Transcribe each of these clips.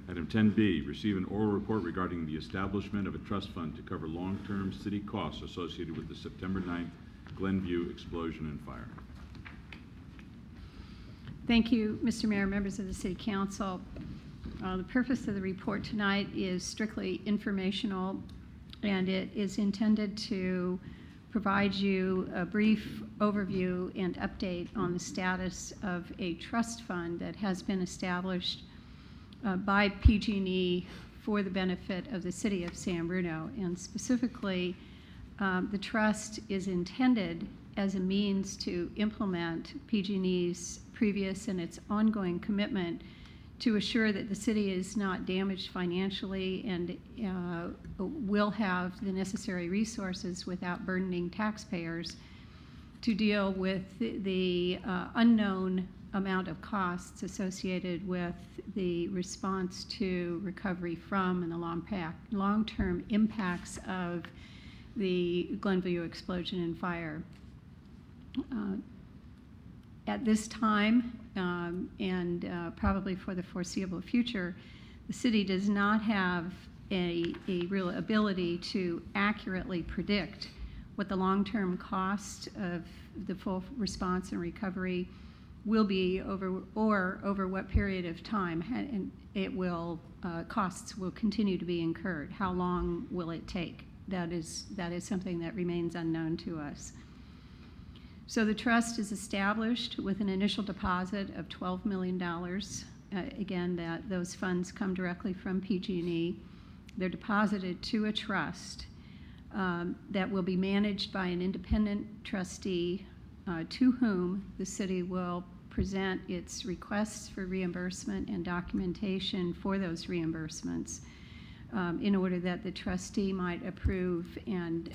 Item 10B, receive an oral report regarding the establishment of a trust fund to cover long-term city costs associated with the September 9th Glenview explosion and fire. Thank you, Mr. Mayor, members of the City Council. The purpose of the report tonight is strictly informational, and it is intended to provide you a brief overview and update on the status of a trust fund that has been established by PG&E for the benefit of the City of San Bruno. And specifically, the trust is intended as a means to implement PG&E's previous and its ongoing commitment to assure that the city is not damaged financially and will have the necessary resources without burdening taxpayers to deal with the unknown amount of costs associated with the response to, recovery from, and the long-term impacts of the Glenview explosion and fire. At this time, and probably for the foreseeable future, the city does not have a real ability to accurately predict what the long-term cost of the full response and recovery will be over what period of time, and costs will continue to be incurred. How long will it take? That is something that remains unknown to us. So the trust is established with an initial deposit of $12 million. Again, those funds come directly from PG&E. They're deposited to a trust that will be managed by an independent trustee to whom the city will present its requests for reimbursement and documentation for those reimbursements in order that the trustee might approve and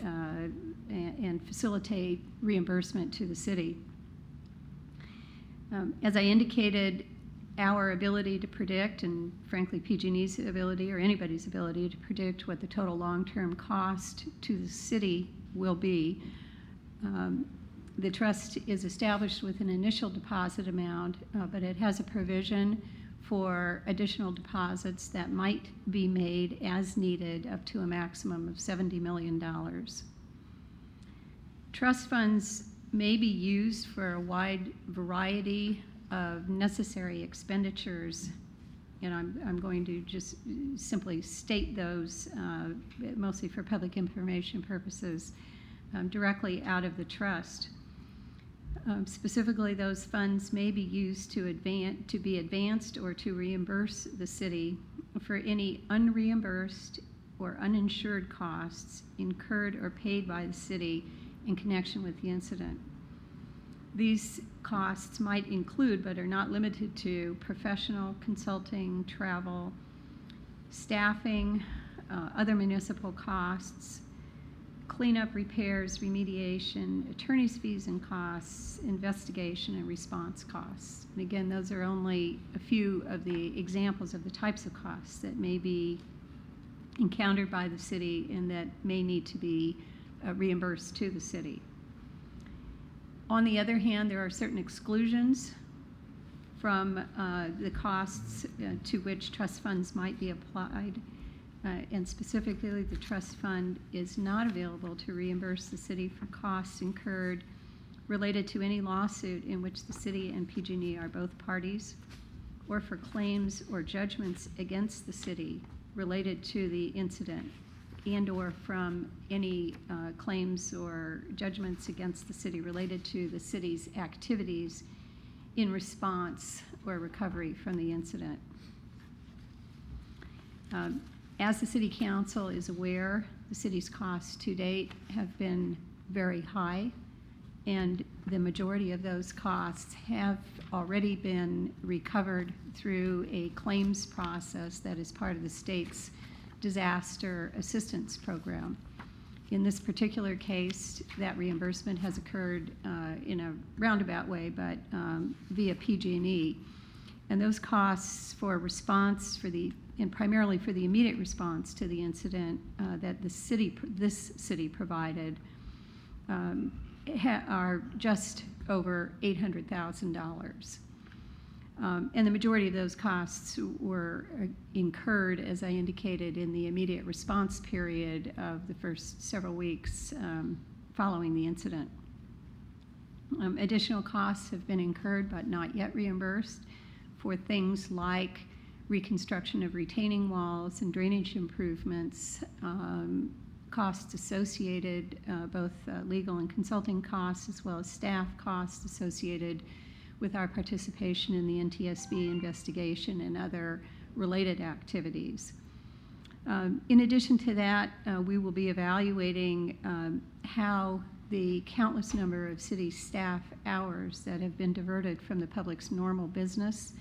facilitate reimbursement to the city. As I indicated, our ability to predict, and frankly PG&E's ability or anybody's ability to predict what the total long-term cost to the city will be. The trust is established with an initial deposit amount, but it has a provision for additional deposits that might be made as needed up to a maximum of $70 million. Trust funds may be used for a wide variety of necessary expenditures, and I'm going to just simply state those, mostly for public information purposes, directly out of the trust. Specifically, those funds may be used to be advanced or to reimburse the city for any unreimbursed or uninsured costs incurred or paid by the city in connection with the incident. These costs might include, but are not limited to, professional, consulting, travel, staffing, other municipal costs, cleanup, repairs, remediation, attorney's fees and costs, investigation and response costs. And again, those are only a few of the examples of the types of costs that may be encountered by the city and that may need to be reimbursed to the city. On the other hand, there are certain exclusions from the costs to which trust funds might be applied. And specifically, the trust fund is not available to reimburse the city for costs incurred related to any lawsuit in which the city and PG&E are both parties, or for claims or judgments against the city related to the incident, and or from any claims or judgments against the city related to the city's activities in response or recovery from the incident. As the City Council is aware, the city's costs to date have been very high, and the majority of those costs have already been recovered through a claims process that is part of the state's disaster assistance program. In this particular case, that reimbursement has occurred in a roundabout way, but via PG&E. And those costs for response and primarily for the immediate response to the incident that this city provided are just over $800,000. And the majority of those costs were incurred, as I indicated, in the immediate response period of the first several weeks following the incident. Additional costs have been incurred but not yet reimbursed for things like reconstruction of retaining walls and drainage improvements, costs associated, both legal and consulting costs, as well as staff costs associated with our participation in the NTSB investigation and other related activities. In addition to that, we will be evaluating how the countless number of city staff hours that have been diverted from the public's normal business,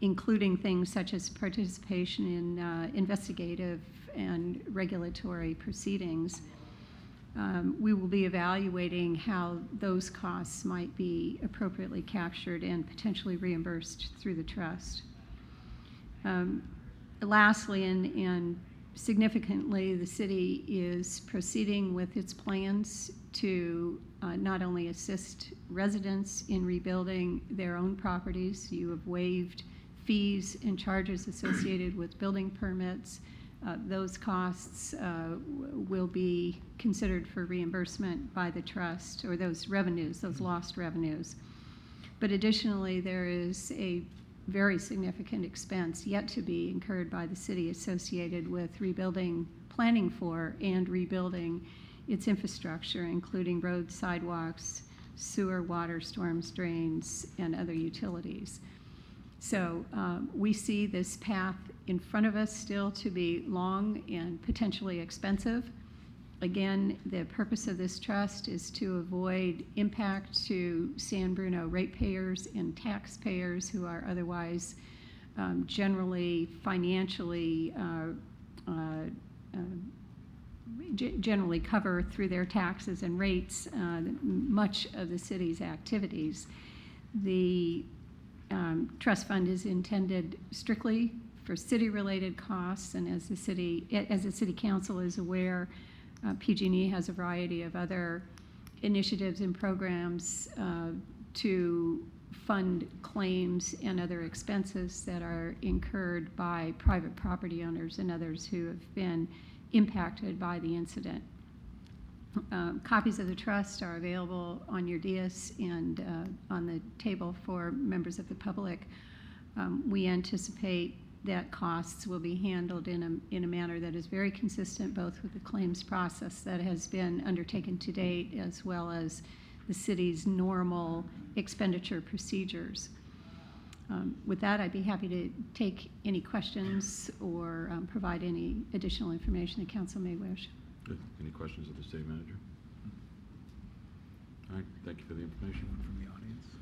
including things such as participation in investigative and regulatory proceedings. We will be evaluating how those costs might be appropriately captured and potentially reimbursed through the trust. Lastly, and significantly, the city is proceeding with its plans to not only assist residents in rebuilding their own properties. You have waived fees and charges associated with building permits. Those costs will be considered for reimbursement by the trust, or those revenues, those lost revenues. But additionally, there is a very significant expense yet to be incurred by the city associated with rebuilding, planning for, and rebuilding its infrastructure, including roads, sidewalks, sewer, water, storm drains, and other utilities. So we see this path in front of us still to be long and potentially expensive. Again, the purpose of this trust is to avoid impact to San Bruno ratepayers and taxpayers who are otherwise generally financially generally cover through their taxes and rates much of the city's activities. The trust fund is intended strictly for city-related costs, and as the city council is aware, PG&E has a variety of other initiatives and programs to fund claims and other expenses that are incurred by private property owners and others who have been impacted by the incident. Copies of the trust are available on your dais and on the table for members of the public. We anticipate that costs will be handled in a manner that is very consistent both with the claims process that has been undertaken to date as well as the city's normal expenditure procedures. With that, I'd be happy to take any questions or provide any additional information the council may wish. Good. Any questions of the city manager? All right, thank you for the information. From the audience.